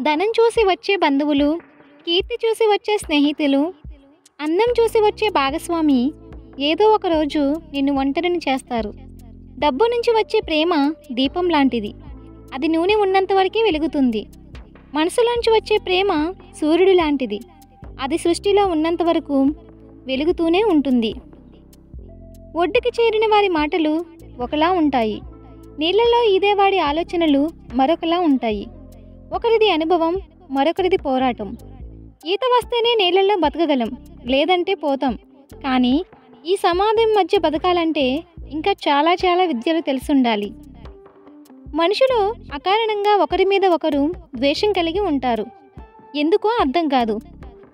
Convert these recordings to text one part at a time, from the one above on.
ధనం చూసి వచ్చే బంధువులు, కీర్తి చూసి వచ్చే స్నేహితులు, అందం చూసి వచ్చే భాగస్వామి ఏదో ఒక రోజు నిన్ను ఒంటరిని చేస్తారు. డబ్బు నుంచి వచ్చే ప్రేమ దీపం లాంటిది. అది నూనె ఉన్నంత వరకే వెలుగుతుంది. మనసులోంచి వచ్చే ప్రేమ సూర్యుడు లాంటిది. అది సృష్టిలో ఉన్నంత వరకు వెలుగుతూనే ఉంటుంది. ఒడ్డుకి చేరిన వారి మాటలు ఒకలా ఉంటాయి. నీళ్లలో ఈదేవాడి ఆలోచనలు మరొకలా ఉంటాయి. ఒకరిది అనుభవం, మరొకరిది పోరాటం. ఈత వస్తేనే నీళ్ళల్లో బతకగలం, లేదంటే పోతాం. కానీ ఈ సమాజం మధ్య బతకాలంటే ఇంకా చాలా చాలా విద్యలు తెలుసుండాలి. మనుషులు అకారణంగా ఒకరి మీద ఒకరు ద్వేషం కలిగి ఉంటారు. ఎందుకో అర్థం కాదు.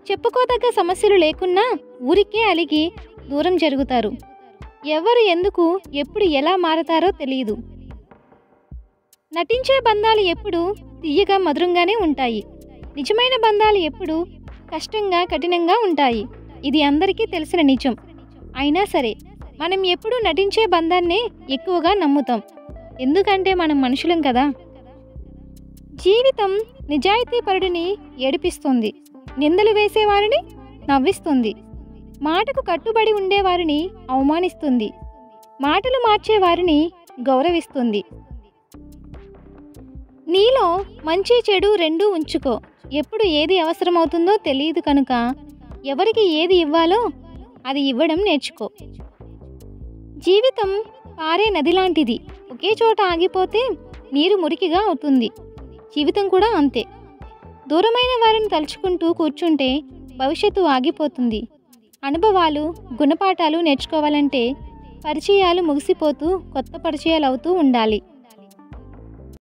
చెప్పుకోదగ్గ సమస్యలు లేకున్నా ఊరికే అలిగి దూరం జరుగుతారు. ఎవరు ఎందుకు ఎప్పుడు ఎలా మారతారో తెలియదు. నటించే బంధాలు ఎప్పుడు తీయగా మధురంగానే ఉంటాయి. నిజమైన బంధాలు ఎప్పుడు కష్టంగా కఠినంగా ఉంటాయి. ఇది అందరికీ తెలిసిన నిజం. అయినా సరే మనం ఎప్పుడూ నటించే బంధాన్నే ఎక్కువగా నమ్ముతాం. ఎందుకంటే మనం మనుషులం కదా. జీవితం నిజాయితీపరుడిని ఏడిపిస్తుంది, నిందలు వేసేవారిని నవ్విస్తుంది, మాటకు కట్టుబడి ఉండేవారిని అవమానిస్తుంది, మాటలు మార్చేవారిని గౌరవిస్తుంది. నీలో మంచి చెడు రెండూ ఉంచుకో. ఎప్పుడు ఏది అవసరమవుతుందో తెలియదు కనుక ఎవరికి ఏది ఇవ్వాలో అది ఇవ్వడం నేర్చుకో. జీవితం పారే నది లాంటిది. ఒకే చోట ఆగిపోతే నీరు మురికిగా అవుతుంది. జీవితం కూడా అంతే. దూరమైన వారిని తలుచుకుంటూ కూర్చుంటే భవిష్యత్తు ఆగిపోతుంది. అనుభవాలు, గుణపాఠాలు నేర్చుకోవాలంటే పరిచయాలు ముగిసిపోతూ కొత్త పరిచయాలు అవుతూ ఉండాలి.